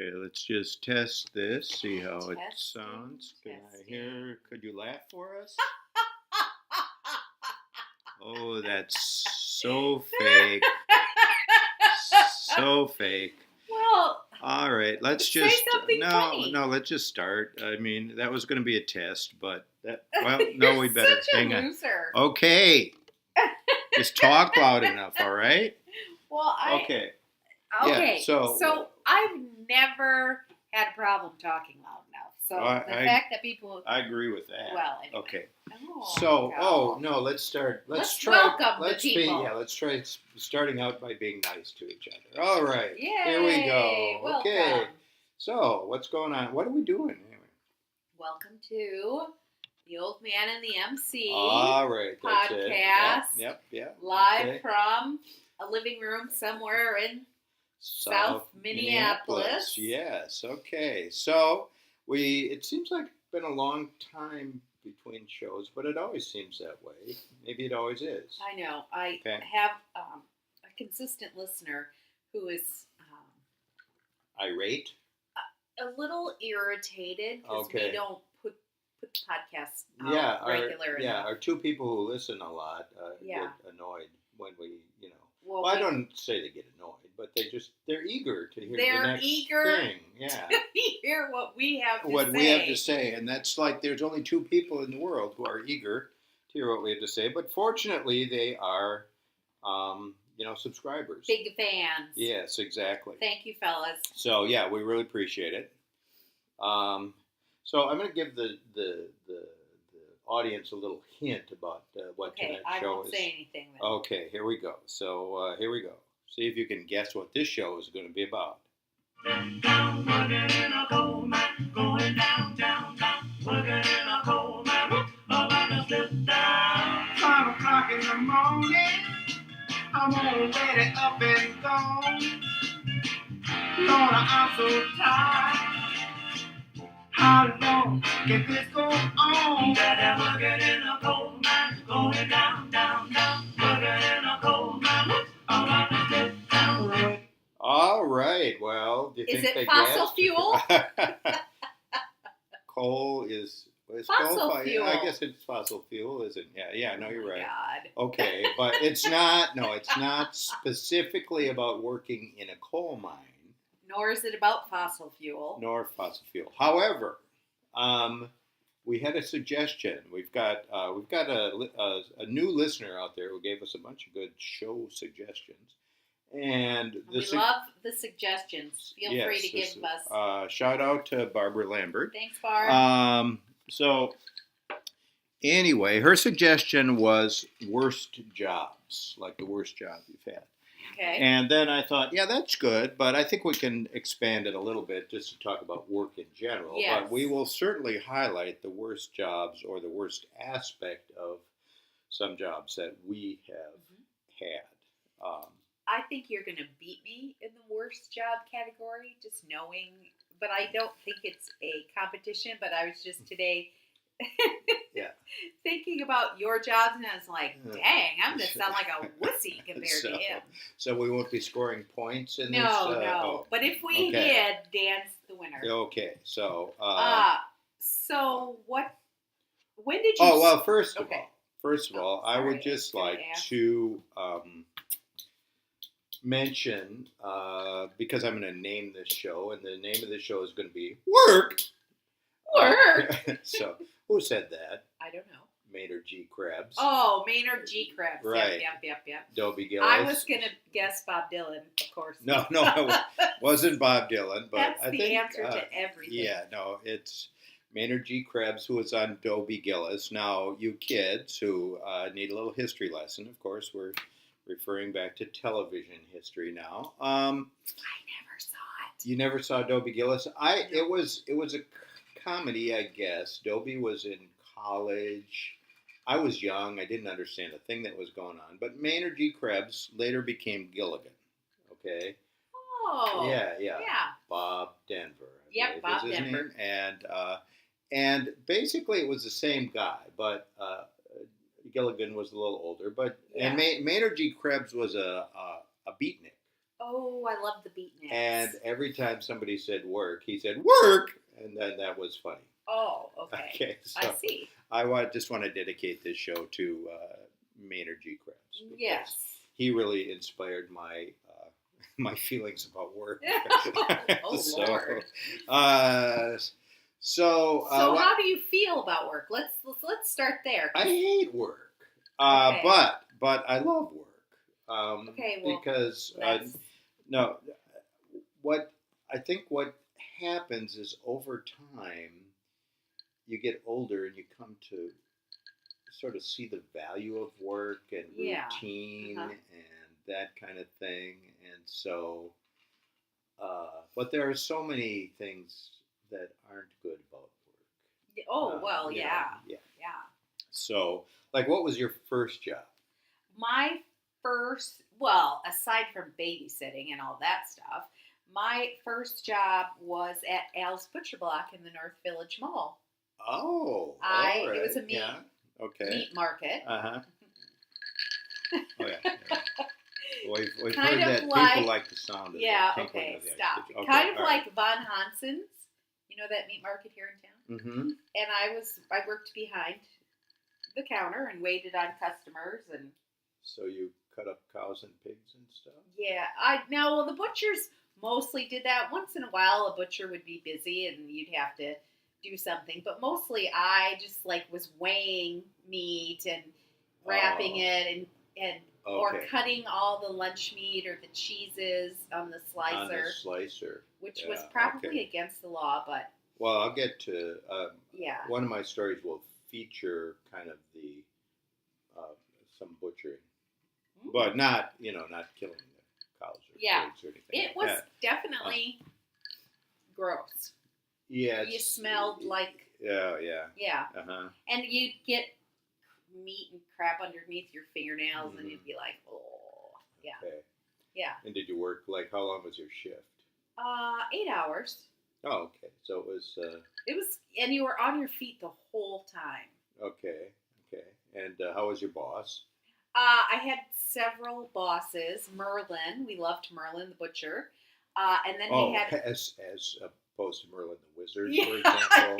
Okay, let's just test this, see how it Testing, sounds. Can I testing. hear? Could you laugh for us? Oh, that's so fake. So fake. Well, All right, let's say just something funny. let's just start. I mean, that was going to be a test, but no, we better such a hang on. loser. Okay, just talk loud enough. All right. Well, Okay. Okay. Yeah, so I've never had a problem talking loud enough. So the fact that people, I agree with that. well, anyway. Okay. Oh, No, let's start. Let's try. welcome Let's the people. let's try starting out by being nice to each other. All right. Yay, Here we go. welcome. Okay. So what's going on? What are we doing anyway? Welcome to the Old Man and the MC All right. That's podcast. Yep. Live Okay. from a living room somewhere in South Minneapolis. Yes. Okay. So it seems like it's been a long time between shows, but it always seems that way. Maybe it always is. I know. I Okay. have a consistent listener who is Irate. a little irritated because Okay. we don't put podcasts out regular enough. Our two people who listen a lot Yeah. get annoyed when we, Well, I don't say they get annoyed, but they're eager to hear They're the next eager thing. Yeah. to hear what we have to What say. we have to say, and that's like there's only two people in the world who are eager to hear what we have to say, but fortunately they are, subscribers. Big fans. Yes, exactly. Thank you, fellas. So yeah, we really appreciate it. So I'm going to give the audience a little hint about what tonight's I show won't is. say anything then. Okay, here we go. So here we go. See if you can guess what this show is going to be about. Down, working in a coal mine, going down, working in a coal mine, about to slip down. 5 o'clock in the morning, I'm already up and gone. Lord, I'm so tired. How long can this go on? That working in a coal mine, going down, working in a coal mine, about to slip down. All right. Well, do you Is think it they fossil guessed? fuel? Coal is Fossil coal? fuel. I guess it's fossil fuel, isn't it? Yeah. No, you're right. God. Okay, but it's not. No, it's not specifically about working in a coal mine. Nor is it about fossil fuel. Nor fossil fuel. However, we had a suggestion. We've got a new listener out there who gave us a bunch of good show suggestions, and We love the suggestions. Feel free to give us. Shout out to Barbara Lambert. Thanks, Barb. So anyway, her suggestion was worst jobs, like the worst job you've had. Okay. And then I thought, yeah, that's good, but I think we can expand it a little bit just to talk about work in general. Yes. But we will certainly highlight the worst jobs or the worst aspect of some jobs that we have had. I think you're going to beat me in the worst job category, just knowing. But I don't think it's a competition. But I was just today thinking about your jobs, and I was like, dang, I'm going to sound like a wussy compared to him. So we won't be scoring points in this? No. But if we did, Dan's the winner. Okay, so... so what... When did you... Oh, well, first of all, sorry, I would just like to mention, because I'm going to name this show, and the name of this show is going to be Work! So, who said that? I don't know. Maynard G. Krebs. Oh, Maynard G. Krebs. Right. Yep. Dobie Gillis. I was going to guess Bob Dylan, of course. No, it wasn't Bob Dylan, but That's I the think, answer to everything. Yeah, no, it's Maynard G. Krebs, who was on Dobie Gillis. Now, you kids who need a little history lesson, of course, we're referring back to television history now. I never saw it. You never saw Dobie Gillis? No. It was a comedy, I guess. Dobie was in college. I was young. I didn't understand a thing that was going on. But Maynard G. Krebs later became Gilligan. Okay? Oh. Yeah. Bob Denver. Yep, Bob Denver. Name. And basically it was the same guy, but Gilligan was a little older. But and Maynard G. Krebs was a beatnik. Oh, I love the beatniks. And every time somebody said work, he said work, and then that was funny. Oh, okay. Okay, so I see. just want to dedicate this show to Maynard G. Krebs. because Yes. he really inspired my my feelings about work. Oh, Lord. So How do you feel about work? Let's start there. I hate work, Okay. but I love work. Okay, well, because That's- no, what I think what happens is over time, you get older and you come to sort of see the value of work and Yeah. routine Uh-huh. and that kind of thing. And so, but there are so many things that aren't good about work. oh, well, you know, yeah. yeah. Yeah. So, like, what was your first job? My first, well, aside from babysitting and all that stuff, my first job was at Al's Butcher Block in the North Village Mall. Oh, It was a meat- yeah. Okay. Meat market. Oh yeah. We've Kind heard of that like- people like the sound of Yeah, the tinkling okay, of the ice stop. cream. Okay, Kind of all right. like Von Hanson's. You know that meat market here in town? Mm-hmm. And I worked behind the counter and waited on customers and So you cut up cows and pigs and stuff. yeah, the butchers mostly did that. Once in a while a butcher would be busy and you'd have to do something, but mostly I just was weighing meat and wrapping Oh. it and or Okay. cutting all the lunch meat or the cheeses on the slicer, On the slicer. which was Yeah, probably okay. against the law, but Well, I'll get to yeah. one of my stories will feature kind of the some butchering, Mm. but not killing the cows or Yeah. pigs or anything. It like was that. definitely gross. Yeah. You smelled like Yeah. yeah, Uh huh. and you'd get meat and crap underneath your fingernails, and Mhm. you'd be like, oh, yeah, Okay. yeah. And did you work how long was your shift? 8 hours. Oh, okay. So it was It was, and you were on your feet the whole time. okay. And how was your boss? I had several bosses. Merlin, we loved Merlin the butcher, and then we had as opposed to Merlin the Wizard, yeah, for example.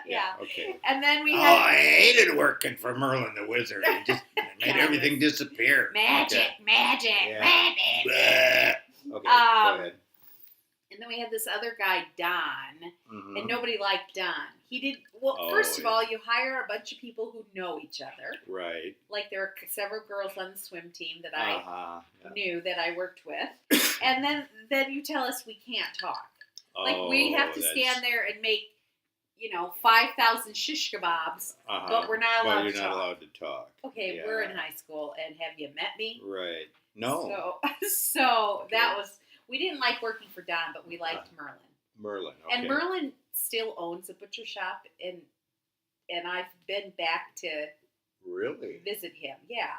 yeah. Okay. And then we Oh, had I hated working for Merlin the Wizard. It just made everything disappear. magic, Okay. magic, Yeah. magic. Bleh. Okay, go ahead. And then we had this other guy, Don, Mhm. and nobody liked Don. He did well. Oh, First of yeah. all, you hire a bunch of people who know each other. Right. Like there were several girls on the swim team that I Yeah. knew that I worked with, and then you tell us we can't talk. Like we have to stand there and make 5,000 shish kebabs, but we're not allowed Well, you're to not talk. allowed to talk. Okay, Yeah. we're in high school, and have you met me? Right. No. So Okay. that was, we didn't like working for Don, but we liked Merlin. Merlin. Okay. And Merlin still owns a butcher shop, and I've been back to Really? visit him. Yeah,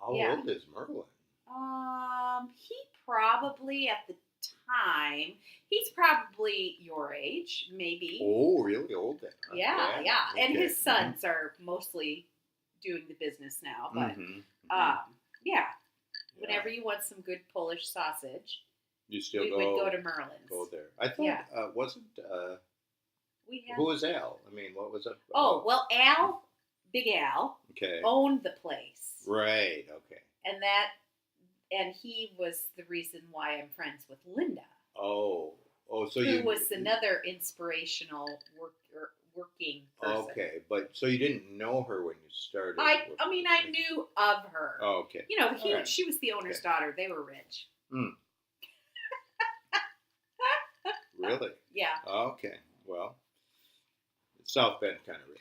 How yeah. old is Merlin? he probably at the time, he's probably your age, maybe. Oh, really old then? Huh? Yeah. And Okay. his sons are mostly doing the business now, but Mhm. yeah. Yeah. Whenever you want some good Polish sausage, You still we go would go to Merlin's. go there. I thought Yeah. wasn't We have. who was Al? I mean, what was it? Oh well, Big Al okay. owned the place, Right. Okay. and he was the reason why I'm friends with Linda, Oh. So who you was another inspirational working person. Okay, but so you didn't know her when you started. I mean, I knew of her. Oh, okay. You know, All right. she was the owner's Okay. daughter. They were rich. Really? Yeah. Okay. Well, South Bend kind of rich.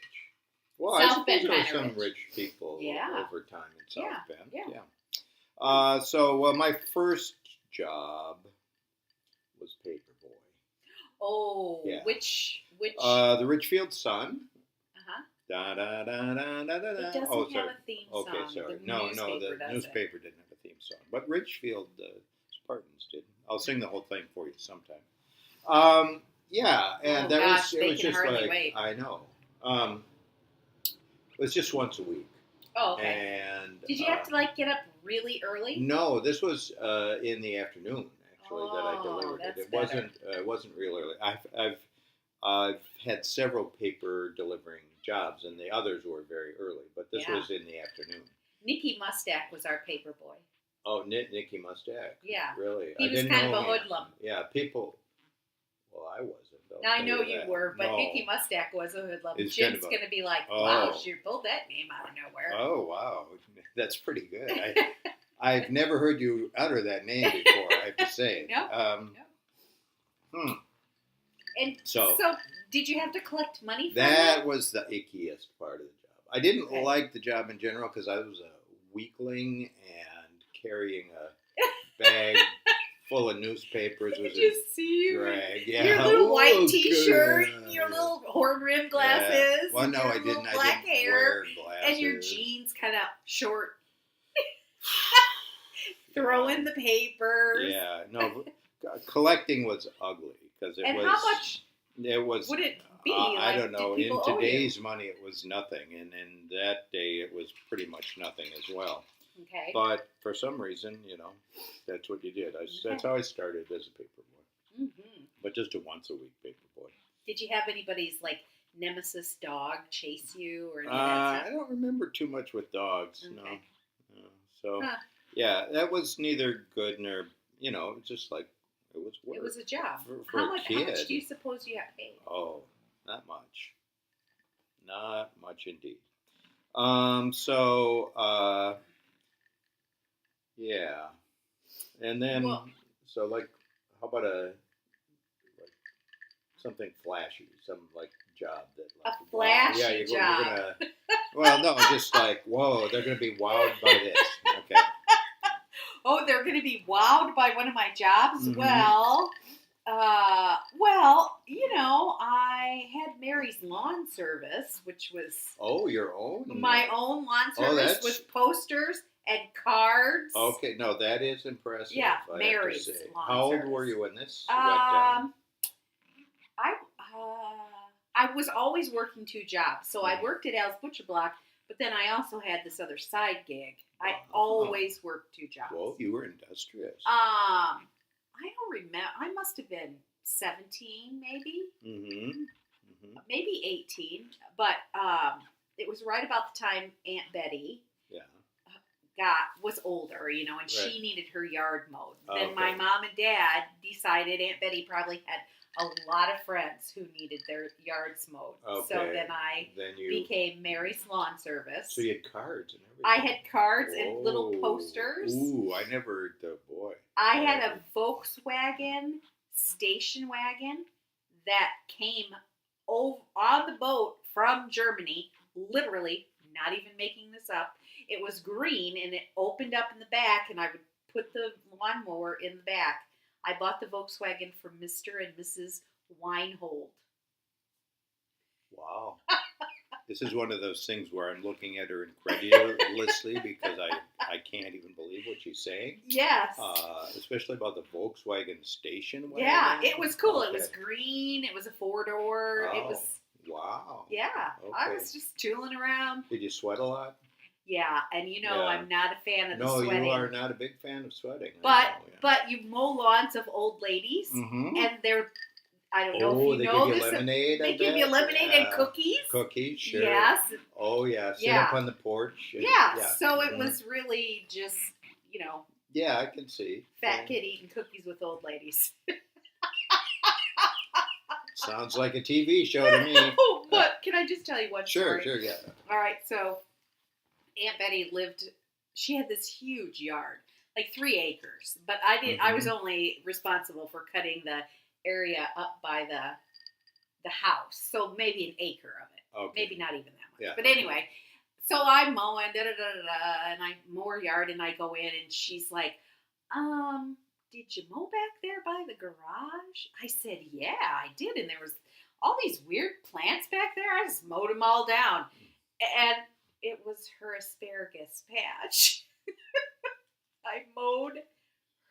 Well, South I suppose Bend there were kinda some rich. rich people Yeah. over time in South Yeah, Bend. yeah. So my first job was paperboy. Oh, Yeah. which? The Richfield Sun. Uh-huh. Da da da da da da da. It doesn't Oh, have sorry. a theme Okay, song. sorry. The No, newspaper the does newspaper didn't have a theme song, but Richfield Spartans did. I'll sing the whole thing for you sometime. Yeah, and Oh, that gosh, it they was can just hardly like wait. I know. It was just once a week, Oh, okay. and Did you have to get up really early? No, this was in the afternoon actually that I Oh, delivered it. that's It wasn't real early. I've had several paper delivering jobs, and the others were very early, but this Yeah. was in the afternoon. Nicky Mustak was our paper boy. Oh, Nicky Mustak. Yeah. Really? He I was didn't kind know of a him. hoodlum. Yeah, people. Well, I wasn't. I'll I tell know you that. were, but No. Nicky Mustak was a hoodlum. It's Jim's kind of a- going to be like, Oh. wow, she pulled that name out of nowhere. Oh wow, that's pretty good. I've never heard you utter that name before. I have to say. No. And So- so, did you have to collect money from That them? was the ickiest part of the job. I didn't Okay. like the job in general because I was a weakling and carrying a bag full of newspapers I was could a just see you. drag. Yeah. Your little white Oh, T-shirt, God. your little horn-rimmed Yeah. glasses, Well, no, your I little didn't. black I didn't hair, wear glasses. and your jeans kind of short. Throwing the papers. Yeah, no, collecting was ugly because it And was. how much It was. would it be? I Like, don't know. did In people owe you? today's money, it was nothing, and in that day, it was pretty much nothing as well. Okay. But for some reason, that's what you did. That's how I started as a paper boy, hmm but just a once a week paper boy. Did you have anybody's like nemesis dog chase you or any of that I stuff? don't remember too much with dogs. No. Okay. So Huh. yeah, that was neither good nor just like it was work. It was a job. For how a much? kid. How much do you suppose you got paid? Oh, not much. Not much indeed. Yeah. And then, Well- so like, how about something flashy, some like job that like, A flashy wow, yeah, job. You're gonna, well, no, just like, whoa, they're gonna be wowed by this. Okay. Oh, they're going to be wowed by one of my jobs? Mhm. Well, I had Mary's Lawn Service, which was Oh, your own. my own lawn Oh, service that's- with posters and cards. Okay, no, that is impressive. Yeah, I have to Mary's say. lawn How old service. were you when this went down? I was always working two jobs. So I Mhm. worked at Al's Butcher Block, but then I also had this other side gig. I Oh. always worked two jobs. Whoa, you were industrious. I don't remember. I must have been 17, maybe, maybe 18. But it was right about the time Aunt Betty Yeah. was older, and she Right. needed her yard mowed. Oh, Then my okay. mom and dad decided Aunt Betty probably had a lot of friends who needed their yards mowed. So Okay. then I Then you. became Mary's Lawn Service. So you had cards and everything. I had cards and little Whoa. posters. Ooh, I never. Boy. I had a Volkswagen station wagon that came on the boat from Germany, literally, not even making this up. It was green and it opened up in the back, and I would put the lawnmower in the back. I bought the Volkswagen from Mr. and Mrs. Weinhold. Wow. This is one of those things where I'm looking at her incredulously because I can't even believe what she's saying. Yes. Especially about the Volkswagen station wagon. Yeah, it was cool. It was Okay. green. It was a 4-door. It Oh. was, Wow. yeah. I Okay. was just tooling around. Did you sweat a lot? Yeah, and Yeah. I'm not a fan of the No, sweating. you are not a big fan of sweating. But you mow lawns of old ladies, Mm-hmm. and they're, I don't know Oh, if they you know give you this. lemonade. They I give you bet? lemonade and Yeah. cookies. Cookies, sure. Yes. Oh yeah, sit Yeah. up on the porch. and- Yeah. So it Mhm. was really just, Yeah, I can see. fat Yeah. kid eating cookies with old ladies. Sounds like a TV show to me. Oh, but can I just tell you one Sure, story? sure, yeah. All right, so Aunt Betty she had this huge yard, like 3 acres. But I Mm-hmm. was only responsible for cutting the area up by the house. So maybe an acre of it. Okay. Maybe not even that much. Yeah, But okay. anyway, so I'm mowing, and I mow her yard, and I go in, and she's like, did you mow back there by the garage? I said, yeah, I did, and there was all these weird plants back there. I just mowed them all down, and it was her asparagus patch. I mowed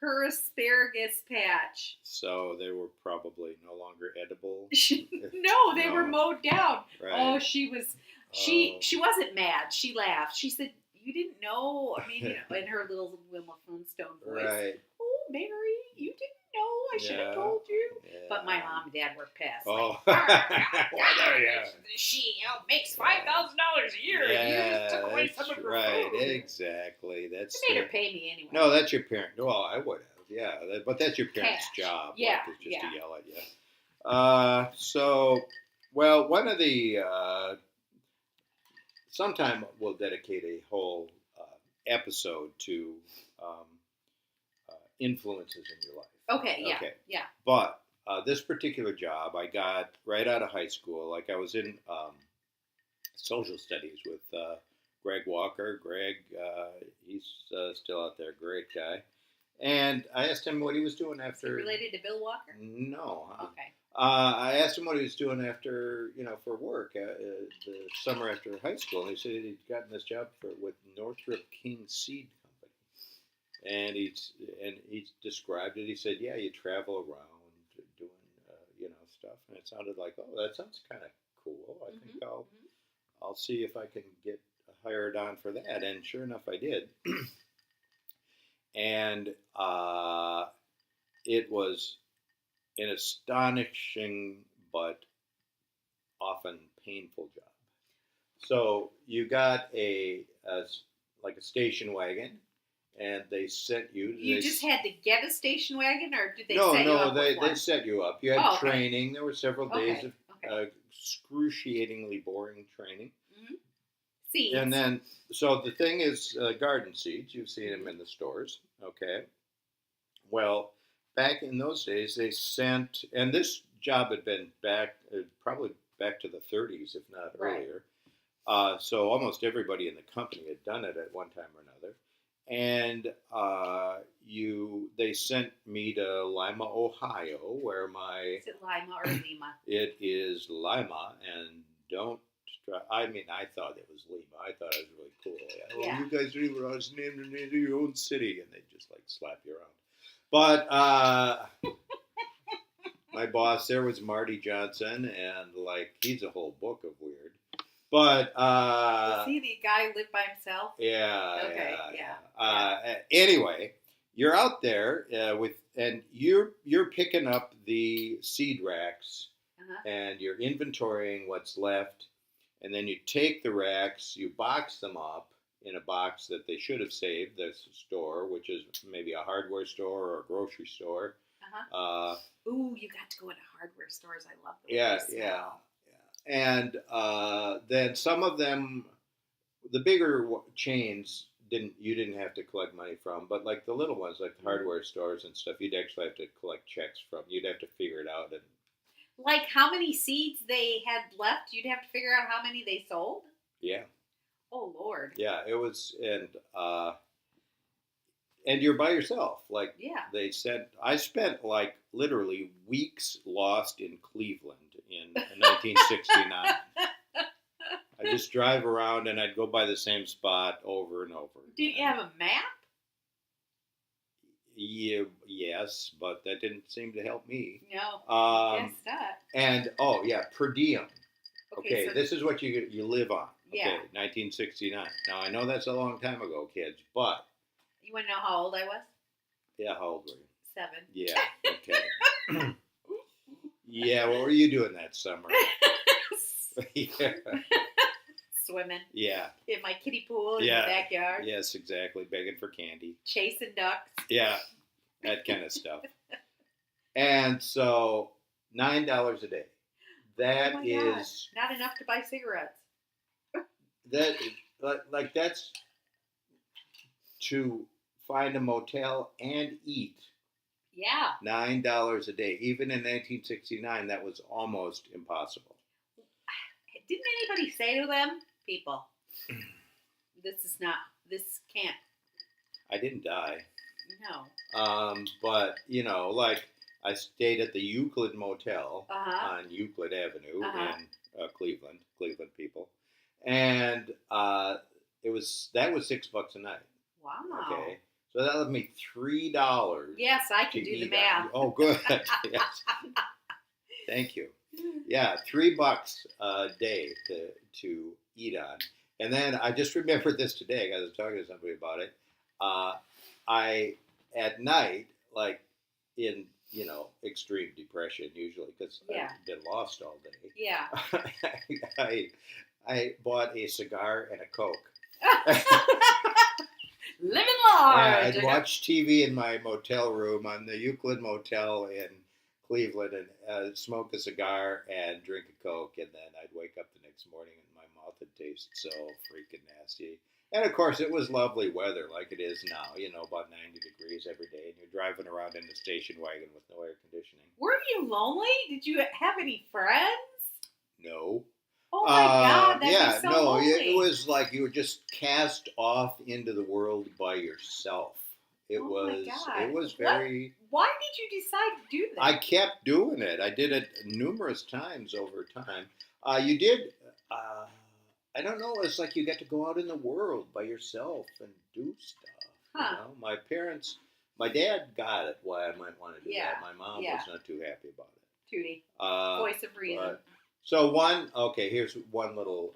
her asparagus patch. So they were probably no longer edible. No, they were No. mowed down. Right. Oh, she Oh. wasn't mad. She laughed. She said, you didn't know. I mean, in her little Wilma Flintstone voice. Right. Oh, Mary, you didn't know. I should have Yeah. told you. Yeah. But my mom and dad were pissed. Oh. Like, she makes $5,000 a year. and you just took away some of her right. food. Exactly. That's They made her pay me anyway. No, that's your parent. Well, I would have. Yeah, but that's your parents' Cash. job. Yeah, like, is just yeah. to yell at you. Well, one of the sometime we'll dedicate a whole episode to influences in your life. Okay, yeah, Okay. yeah. But this particular job I got right out of high school. Like I was in social studies with Greg Walker. Greg, he's still out there, great guy. And I asked him what he was doing Is he after. related to Bill Walker? No. Okay. I asked him what he was doing after, for work, the summer after high school. And he said he'd gotten this job with Northrop King Seed Company. And he described it. He said, yeah, you travel around doing, stuff. And it sounded like, oh, that sounds kind of cool. I think I'll see if I can get hired on for that. And sure enough, I did. And it was an astonishing but often painful job. So you got a station wagon, and they sent you. You just had to get a station wagon, or did they No, set you up they with one? set you up. You had Oh, okay. training. There were several days Okay, of okay. excruciatingly boring training. Seeds. And then, so the thing is, garden seeds. You've seen them in the stores, okay? Well, back in those days, they sent, and this job had been probably back to the 30s, if not Right. earlier. So almost everybody in the company had done it at one time or another. And they sent me to Lima, Ohio, where Is it Lima or Lima? it is Lima, and don't. I mean, I thought it was Lima. I thought it was really cool. Yeah. You guys don't even know how to name your own city, and they just slap you around. But my boss there was Marty Johnson, and he's a whole book of weird. But Was he the guy who lived by himself? yeah. Okay, Yeah. Anyway, you're out there and you're picking up the seed racks, Uh-huh. and you're inventorying what's left, and then you take the racks, you box them up in a box that they should have saved, the store, which is maybe a hardware store or a grocery store. Uh-huh. Ooh, you got to go into hardware stores. I love those. Yeah. And then some of them, the bigger chains, you didn't have to collect money from, but the little ones, like the hardware stores and stuff, you'd actually have to collect checks from. You'd have to figure it out. And How many seeds they had left, you'd have to figure out how many they sold? yeah. Oh, Lord. Yeah, it was, and you're by yourself. Yeah. They said, I spent literally weeks lost in Cleveland in 1969. I just drive around and I'd go by the same spot over and over. Did you have a map? Yeah, yes, but that didn't seem to help me. No. Guess not. And per diem. Okay, so this is what you live on. Yeah. Okay, 1969. Now I know that's a long time ago, kids, but you want to know how old I was? yeah, how old were you? 7. Yeah. Okay. Yeah. What were you doing that summer? Yeah. Swimming Yeah. in my kiddie pool in Yeah. the backyard. Yes, exactly. Begging for candy. Chasing ducks. Yeah. That kind of stuff. And so $9 a day. That Oh my is God. Not enough to buy cigarettes. that's to find a motel and eat. Yeah. $9 a day. Even in 1969, that was almost impossible. Didn't anybody say to them, people, this can't. I didn't die. No. But, I stayed at the Euclid Motel Uh-huh. on Euclid Avenue Uh-huh. in Cleveland people. And that was $6 a night. Wow. Okay. So that left me $3. Yes, I to can do the eat math. on. Oh, good. Yes. Thank you. Yeah, $3 a day to eat on. And then I just remembered this today. I was talking to somebody about it. I at night, like in extreme depression usually because Yeah. I've been lost all day. Yeah. I bought a cigar and a Coke. Living Yeah, large. I'd watch TV in my motel room on the Euclid Motel in Cleveland and smoke a cigar and drink a Coke, and then I'd wake up the next morning and my mouth would taste so freaking nasty. And of course, it was lovely weather like it is now, about 90 degrees every day, and you're driving around in a station wagon with no air conditioning. Were you lonely? Did you have any friends? No. Oh my God, that'd yeah, be so no, lonely. it was like you were just cast off into the world by yourself. It Oh my was God. it was What? very. Why did you decide to do that? I kept doing it. I did it numerous times over time. You did. I don't know. It's like you get to go out in the world by yourself and do stuff. Huh. My dad got it. Why I might want to do Yeah, that. My mom yeah. was not too happy about it. Tootie, voice of reason. but- So here's one little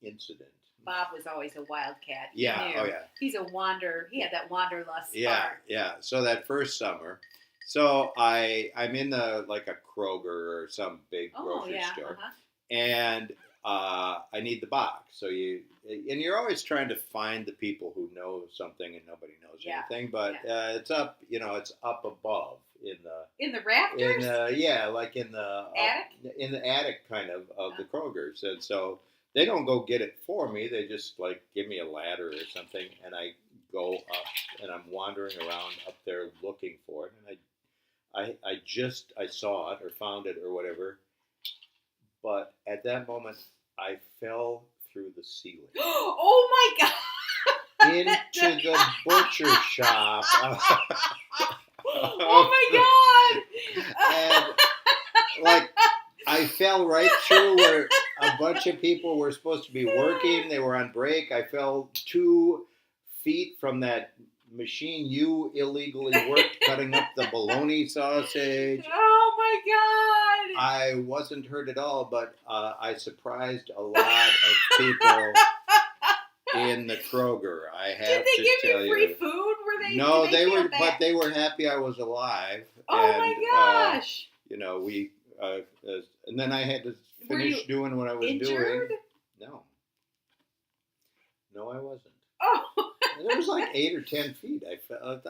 incident. Bob was always a wildcat. You Yeah, knew. oh yeah. He's a wanderer. He had that wanderlust Yeah, spark. yeah. So that first summer, I'm in a Kroger or some big Oh grocery yeah. store, Uh-huh. and I need the box. So you're always trying to find the people who know something and nobody knows Yeah, anything. But it's up, it's up above in In the rafters. like in the Attic? in the attic kind of the Kroger's, and so. They don't go get it for me. They just give me a ladder or something, and I go up, and I'm wandering around up there looking for it, and I saw it or found it or whatever, but at that moment I fell through the ceiling Oh my God. into the butcher shop. Oh my God. And I fell right through where a bunch of people were supposed to be working. They were on break. I fell 2 feet from that machine you illegally worked cutting up the bologna sausage. Oh my God. I wasn't hurt at all, but I surprised a lot of people in the Kroger. I have Did they to give tell you free food? Were they? No, did they feel were, bad? but they were happy I was alive. Oh and, my gosh. We and then I had to Were finish you doing what I was Injured? doing. No, I wasn't. Oh. It was 8 or 10 feet. I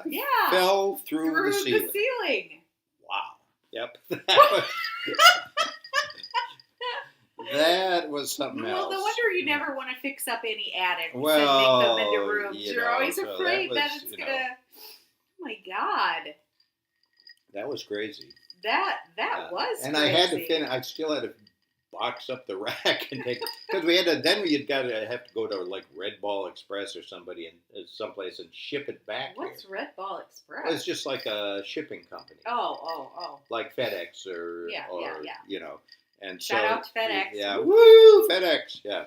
Yeah. fell through the ceiling. Wow. Yep. That was something else. Well, no wonder you never want to fix up any attics Well, and make them into rooms. you You're know, always so afraid that that was, it's gonna. Oh my God. That was crazy. That was. And crazy. I had to finish. I still had to box up the rack and take because we had to. Then we'd got to have to go to Red Ball Express or somebody and someplace and ship it back. What's here. Red Ball Express? It's just like a shipping company. Oh. Like FedEx or Yeah. And Shout so, out to FedEx. Yeah, woo, FedEx. Yeah.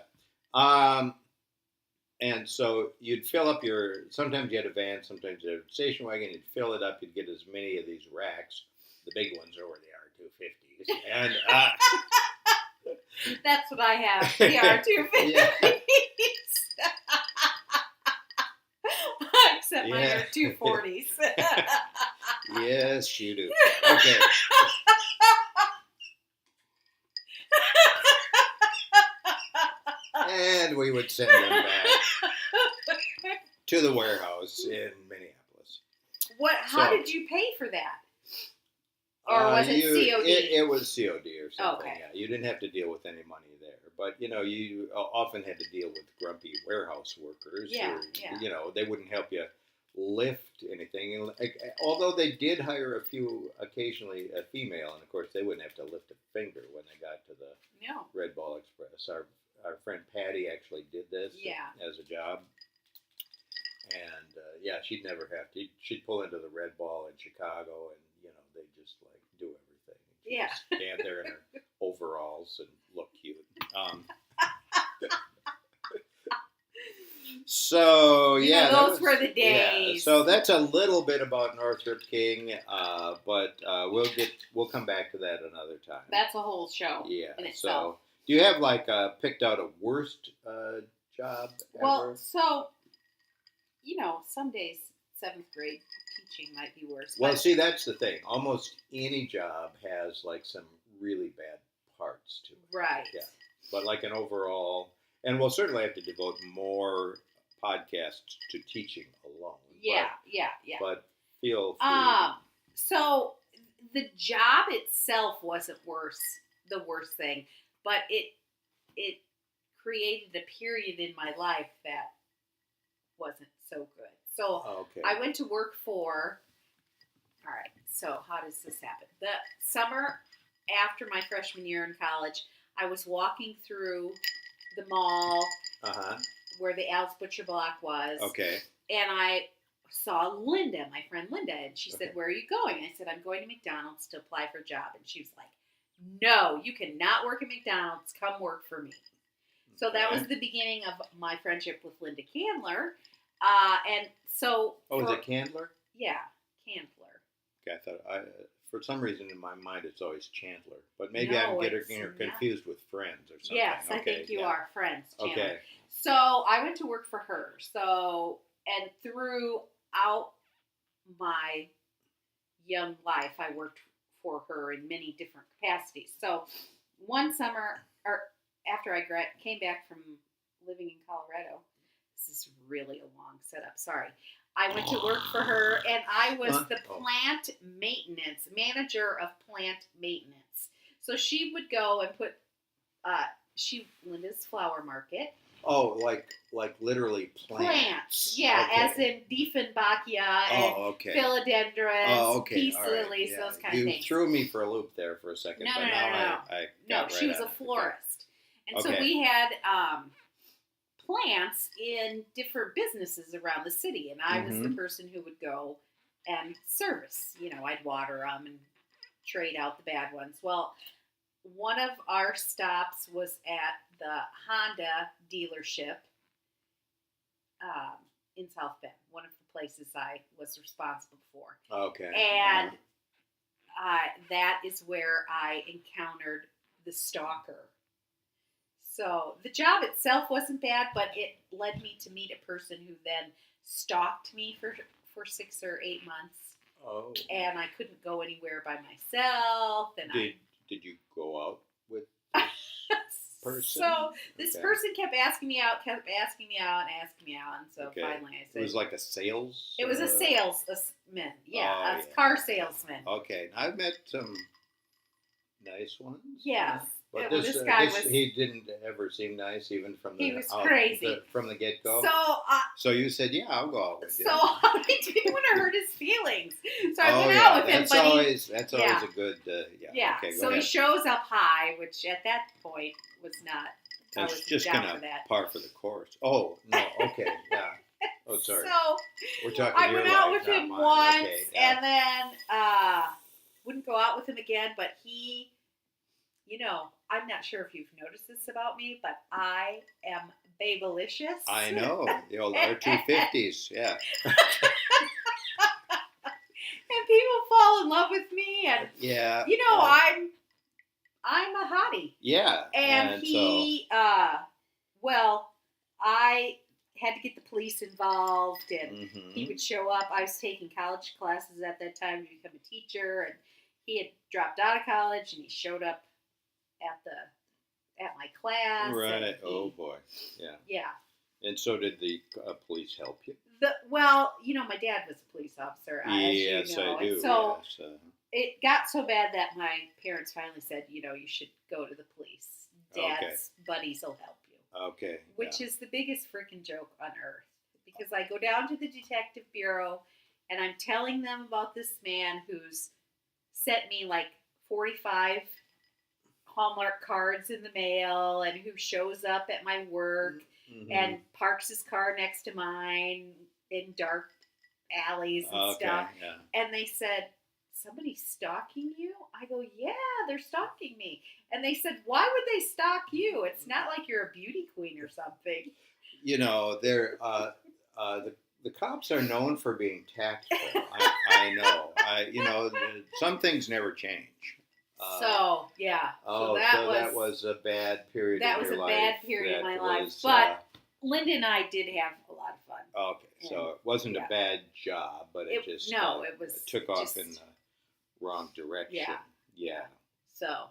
And so you'd fill up sometimes you had a van, sometimes you had a station wagon, you'd fill it up, you'd get as many of these racks. The big ones are where the R250s. And, That's what I have. The R250s. Yeah. Except mine are 240s. Yes, you do. Okay. And we would send them back to the warehouse in Minneapolis. How So- did you pay for that? Or was it COD? It was COD or something. Okay. Yeah, you didn't have to deal with any money there, but you often had to deal with grumpy warehouse workers. Yeah, who, yeah. They wouldn't help you lift anything. And, although they did hire occasionally a female, and of course they wouldn't have to lift a finger when they got to the No. Red Ball Express. Our friend Patty actually did this as a job. And she'd never have to. She'd pull into the Red Ball in Chicago, and they just do everything. She'd Yeah. just stand there in her overalls and look cute. So that those were the days. Yeah. So that's a little bit about Northrop King, but we'll come back to that another time. That's a whole show Yeah. in So itself. Do you have like picked out a worst job Well, ever? so, some days 7th grade teaching might be worse. Well, but- see, that's the thing. Almost any job has like some really bad parts to it. Right. Yeah. But like an overall, and we'll certainly have to devote more podcasts to teaching alone. Yeah. But feel free. So the job itself wasn't the worst thing, but it created a period in my life that wasn't so good. So Okay. I went to work for. All right. So how does this happen? The summer after my freshman year in college, I was walking through the mall Uh-huh. where the Al's Butcher Block was. Okay. And I saw Linda, my friend Linda, and she said, Okay. "Where are you going?" I said, "I'm going to McDonald's to apply for a job." And she was like, "No, you cannot work at McDonald's. Come work for me." So that was Okay. the beginning of my friendship with Linda Candler. And so, Oh, is it Candler? yeah, Candler. Okay, I thought for some reason in my mind it's always Chandler, but maybe No, I'm getting it's her not. confused with Friends or something. Yes, I Okay, think you yeah. are friends, Chandler. Okay. So I went to work for her. So, and throughout my young life, I worked for her in many different capacities. So one summer, or after I came back from living in Colorado, this is really a long setup, sorry. I went to work for her, and I was Huh? the Oh. plant maintenance, manager of plant maintenance. So she would go and put, Linda's Flower Market, Oh, like literally plants. yeah, Okay. as in Diefenbachia and Oh, okay. philodendrons, Oh, okay. peace All right. lilies, Yeah. those kind You of things. threw me for a loop there for a second, No, but no, now no, I No, got she right was on a it. Okay. florist. And so Okay. we had plants in different businesses around the city, and I was the Mhm. person who would go and service. I'd water them and trade out the bad ones. Well, one of our stops was at the Honda dealership in South Bend, one of the places I was responsible for. Okay. And that is where I encountered the stalker. So the job itself wasn't bad, but it led me to meet a person who then stalked me for 6 or 8 months, Oh. and I couldn't go anywhere by myself. And Did you go out with this person? So this Okay. person kept asking me out, and so Okay. finally I It said was like a sales. it was a salesman, Oh, a yeah. car salesman. Okay, I've met some nice ones. Yes. But Well, this guy was- he didn't ever seem nice even from the He was crazy. from the get go. So you said, yeah, I'll go out with you. I didn't want to hurt his feelings, so I oh went yeah, out with him. that's But always yeah. a good yeah. Okay, go So he ahead. shows up high, which at that point was not. I That's was just down kind for of that. par for the course. Oh no, okay, yeah. Oh, sorry. So We're talking. I your went out life, with not him mine. once, Okay, yeah. and then wouldn't go out with him again. But he, I'm not sure if you've noticed this about me, but I am babylicious. I know the old R250s. Yeah. And people fall in love with me, and Yeah. I'm a hottie. Yeah. And he, I had to get the police involved, and he would show up. I was taking college classes at that time to become a teacher, and he had dropped out of college, and he showed up at my class. right. and Oh boy. Yeah. Yeah. And so did the police help you? My dad was a police officer. Yes, as you know. I do. And so yes. it got so bad that my parents finally said, you should go to the police. Dad's buddies will help you. Okay. Which is the biggest freaking joke on earth. Because I go down to the detective bureau and I'm telling them about this man who's sent me like 45 Hallmark cards in the mail and who shows up at my work Mhm. and parks his car next to mine in dark alleys and stuff. Yeah. And they said, "Somebody's stalking you?" I go, "Yeah, they're stalking me." And they said, "Why would they stalk you? It's not like you're a beauty queen or something." They're the cops are known for being tactful. I know. Some things never change. So yeah. Oh, so that so was that was a bad period. that in was your a life. bad period in That my life. was, But Linda and I did have a lot of fun. okay, so it wasn't yeah. a bad job, but it just it was took off just, in the wrong direction. Yeah. Yeah. So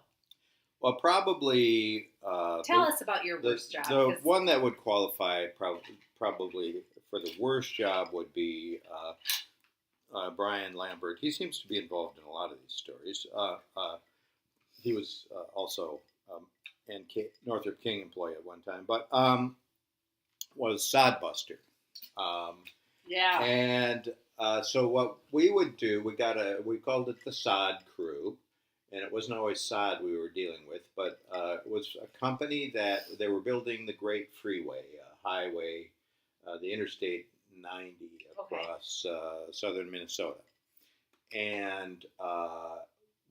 Well, probably tell us about your worst job. The 'Cause- one that would qualify probably for the worst job would be Brian Lambert. He seems to be involved in a lot of these stories. He was also Northrop King employee at one time, but was sodbuster. yeah. And so what we would do, we called it the sod crew, and it wasn't always sod we were dealing with, but it was a company that they were building the Great Freeway, highway, the Interstate 90 across southern Minnesota. And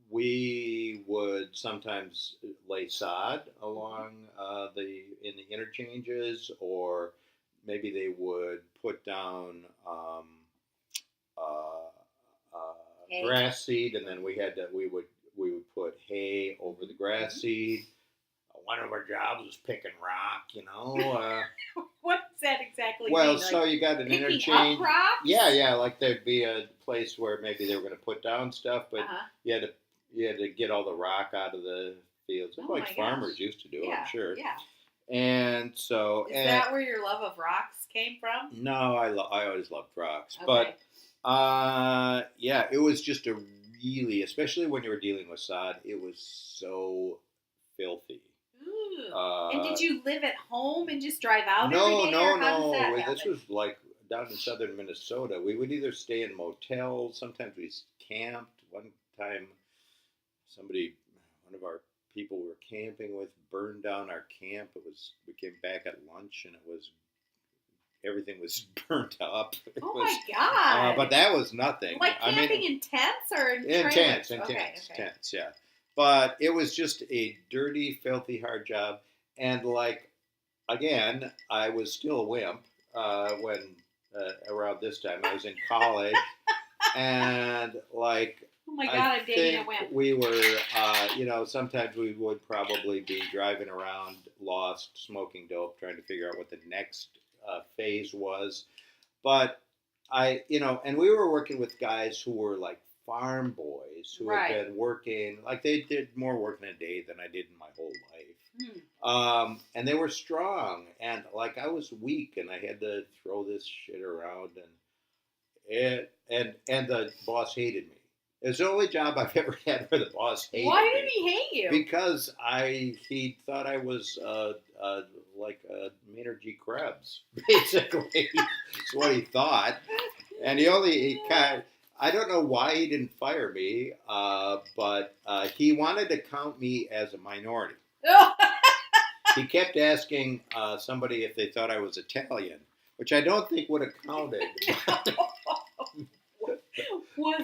we would sometimes lay sod along in the interchanges, or maybe they would put down grass seed, and then we would put hay over the grass seed. One of our jobs was picking rock, What does that exactly Well, mean? so you got an picking interchange. up rocks? Yeah, like there'd be a place where maybe they were going to put down stuff, but you had to get all the rock out of the fields, Oh like my farmers gosh. used to do, Yeah, I'm sure. Yeah. And so, Is that where your love of rocks came from? No, I always loved rocks, Okay. but yeah, it was just a really, especially when you were dealing with sod, it was so filthy. Ooh. And did you live at home and just drive out No, every day? Or how does that happen? This was like down in southern Minnesota. We would either stay in motels, sometimes we camped. One time, one of our people we were camping with burned down our camp. We came back at lunch and everything was burnt up. My God! But that was nothing. Like camping in tents or in tents? trailers? Tents, yeah. But it was just a dirty, filthy, hard job. And again, I was still a wimp when around this time I was in college, and oh my God, I'm dating a wimp. We were, sometimes we would probably be driving around lost, smoking dope, trying to figure out what the next phase was. But and we were working with guys who were like farm boys who had been working, they did more work in a day than I did in my whole life. And they were strong, and I was weak, and I had to throw this shit around, and the boss hated me. It's the only job I've ever had where the boss hated me. Why did he hate you? Because he thought I was like Maynard G. Krebs, basically. That's what he thought. And I don't know why he didn't fire me, but he wanted to count me as a minority. He kept asking somebody if they thought I was Italian, which I don't think would have counted.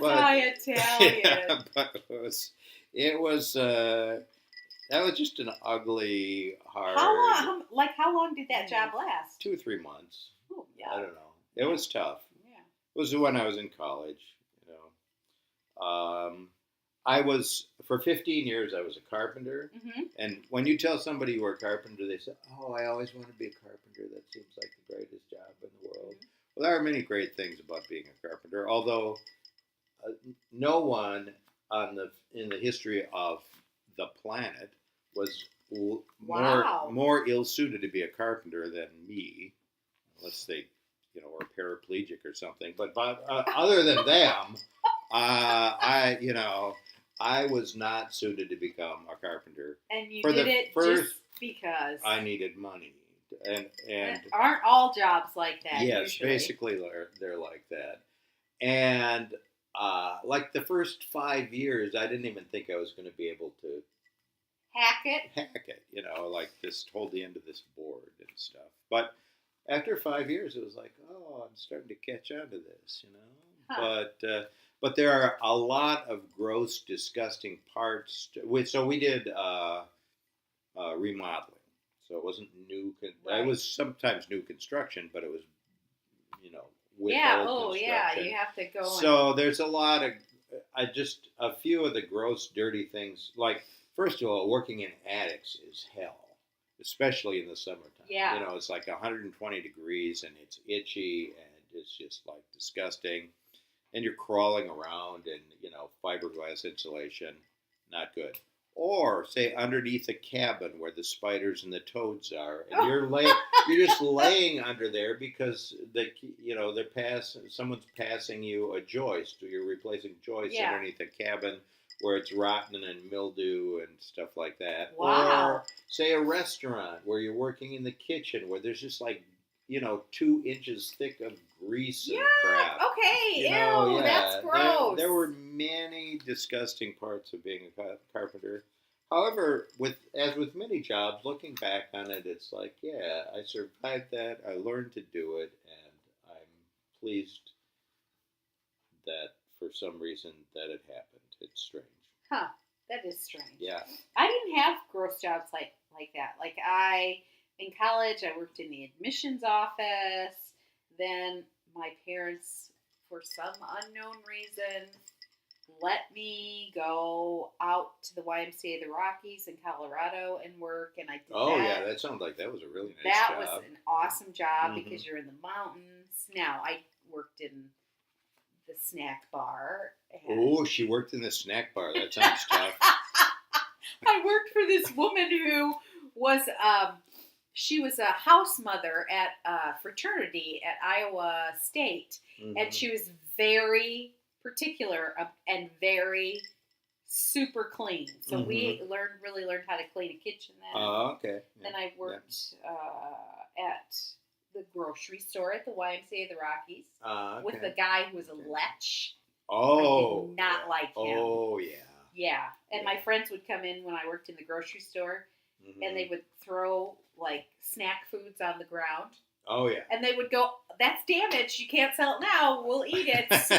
I Italian? Yeah, but it was that was just an ugly, hard. How long did that job last? 2 or 3 months. Oh, yeah. I don't know. It was tough. Yeah. It was when I was in college. I was, for 15 years, I was a carpenter. Mm-hmm. And when you tell somebody you were a carpenter, they say, "Oh, I always wanted to be a carpenter. That seems like the greatest job in the world." Mm-hmm. Well, there are many great things about being a carpenter, although no one in the history of the planet was more ill-suited to be a carpenter than me, unless they were paraplegic or something. But other than them, I was not suited to become a carpenter. And you did it just because I needed money. And aren't all jobs like that? Yes, usually? basically they're like that. And the first 5 years, I didn't even think I was going to be able to hack it, just hold the end of this board and stuff. But after 5 years, it was like, oh, I'm starting to catch on to this, Huh. But there are a lot of gross, disgusting parts. So we did remodeling. So it wasn't new. It was sometimes new construction, but it was, with old construction. You have to go. So there's a lot of I just a few of the gross, dirty things. Like first of all, working in attics is hell, especially in the summertime. Yeah. You know, it's like 120 degrees and it's itchy and it's just like disgusting. And you're crawling around in fiberglass insulation, not good. Or say underneath a cabin where the spiders and the toads are, and you're just laying under there because someone's passing you a joist, or you're replacing joists Yeah. underneath a cabin where it's rotten and mildew and stuff like that. Wow. Or say a restaurant where you're working in the kitchen where there's just like 2 inches thick of grease and crap. Okay. You know, Ew, that's gross. There were many disgusting parts of being a carpenter. However, as with many jobs, looking back on it, it's like, yeah, I survived that. I learned to do it, and I'm pleased that for some reason that it happened. It's strange. Huh. That is strange. Yeah. I didn't have gross jobs like that. Like in college, I worked in the admissions office. Then my parents, for some unknown reason, let me go out to the YMCA of the Rockies in Colorado and work, and I did Oh, that. yeah, that sounds like that was a really nice That job. was an awesome job Mhm. because you're in the mountains. Now, I worked in the snack bar. And Oh, she worked in the snack bar. That sounds tough. I worked for this woman who was, she was a house mother at a fraternity at Iowa State, and Mhm. she was very particular and very super clean. So we really learned how to clean a kitchen then. Oh, okay. Yeah. Then I worked at the grocery store at the YMCA of the Rockies with Okay. a guy who was a lech. Oh. I did not yeah. like him. Oh, yeah. Yeah, and Yeah. my friends would come in when I worked in the grocery store, Mhm. and they would throw like snack foods on the ground, Oh, yeah. and they would go, "That's damaged. You can't sell it now. We'll eat it." So,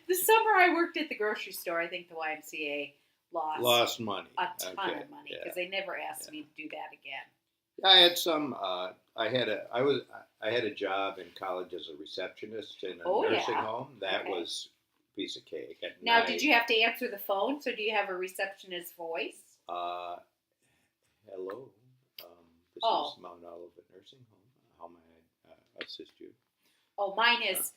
the summer I worked at the grocery store, I think the YMCA Lost money. a ton Okay, of money yeah. because they never asked me to do that again. I had some. I had a job in college as a receptionist in a nursing yeah. home. That Okay. was a piece of cake. At Now, night, did you have to answer the phone? So do you have a receptionist voice? Hello. This Oh. is Mount Olivet Nursing Home. How may I assist you? Oh, mine is,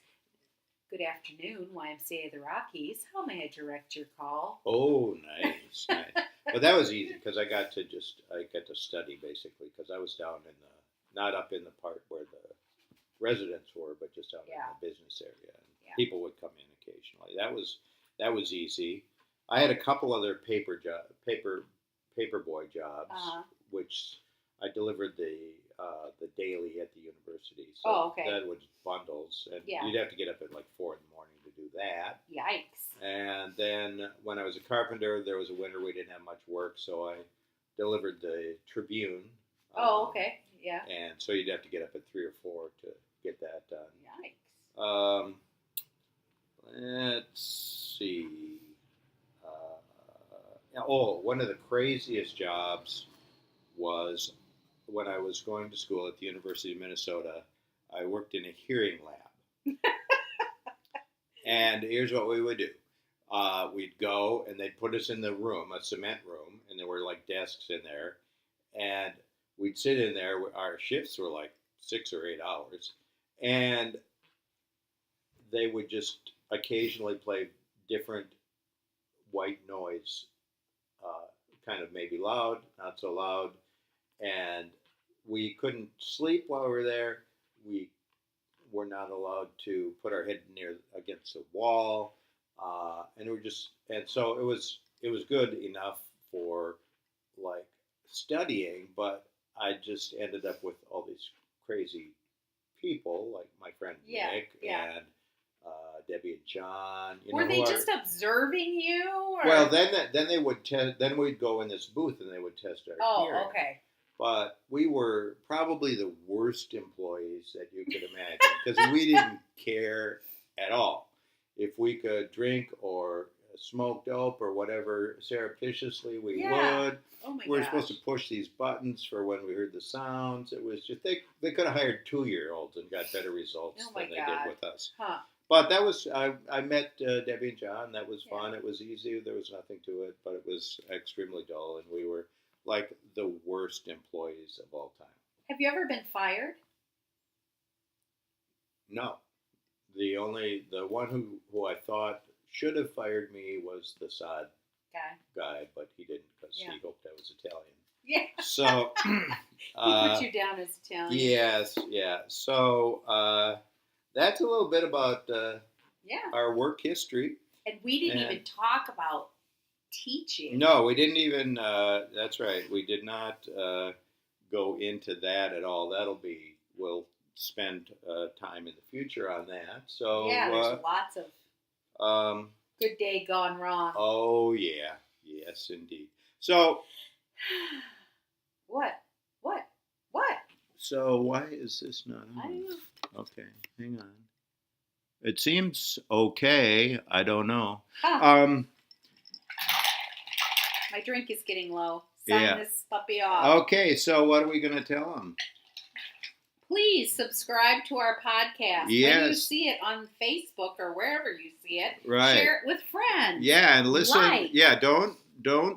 "Good afternoon, YMCA of the Rockies. How may I direct your call?" Oh, nice, nice. But that was easy because I got to study basically because I was down in not up in the part where the residents were, but just out Yeah. in the business area. And Yeah. people would come in occasionally. That was easy. I had a couple other paper boy jobs, Uh-huh. which I delivered the daily at the university. So Oh, okay. that was bundles, and Yeah. you'd have to get up at like 4 a.m. to do that. Yikes. And then when I was a carpenter, there was a winter we didn't have much work, so I delivered the Tribune. Oh, okay. Yeah. And so you'd have to get up at 3 or 4 to get that done. Yikes. Let's see. One of the craziest jobs was when I was going to school at the University of Minnesota. I worked in a hearing lab. And here's what we would do. We'd go and they'd put us in the room, a cement room, and there were like desks in there. And we'd sit in there. Our shifts were like 6 or 8 hours. And they would just occasionally play different white noise, kind of maybe loud, not so loud. And we couldn't sleep while we were there. We were not allowed to put our head near against the wall, and so it was good enough for like studying, but I just ended up with all these crazy people, like my friend Nick and Debbie and John. Were they just observing you? Or? Well, then they would test. Then we'd go in this booth and they would test our hearing. Oh, okay. But we were probably the worst employees that you could imagine because we didn't care at all. If we could drink or smoke dope or whatever surreptitiously, we would. Oh my We were gosh. supposed to push these buttons for when we heard the sounds. It was just they could have hired 2-year-olds and got better results Oh my than they God. did with us. Huh. But that was I met Debbie and John. That was Yeah. fun. It was easy. There was nothing to it, but it was extremely dull, and we were like the worst employees of all time. Have you ever been fired? No, the one who I thought should have fired me was the Sod Guy. guy, but he didn't because Yeah. he hoped I was Italian. Yeah. So, He put you down as Italian. yes, yeah. So that's a little bit about Yeah. our work history. And we didn't And- even talk about teaching. No, we didn't even. That's right. We did not go into that at all. We'll spend time in the future on that. So Yeah, there's lots of good day gone wrong. oh yeah, yes indeed. So What? so why is this not I on? don't know. Okay, hang on. It seems okay. I don't know. Ah, my drink is getting low. Sign Yeah. this puppy off. Okay, so what are we going to tell them? Please subscribe to our podcast. When you Yes. see it on Facebook or wherever you see it, Right. share it with friends. Yeah, and listen. Like. Yeah, don't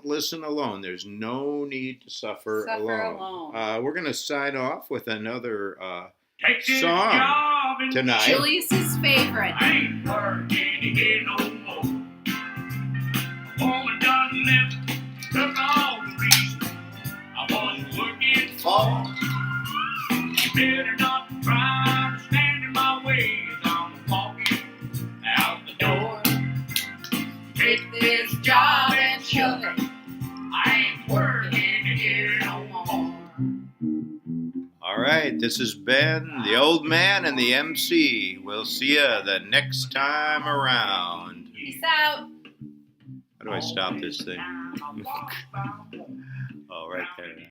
listen alone. There's no need to suffer alone. We're gonna sign off with another Take this Song job and tonight. Julius's favorite. I ain't working here no more. A woman done left, took all the reason I was working for. You better not try to stand in my way as I'm walking out the door. Take this job and shove it. I ain't working here no more. All right, this has been the old man and the MC. We'll see you the next time around. Peace out. How do I stop this thing? Oh, right there.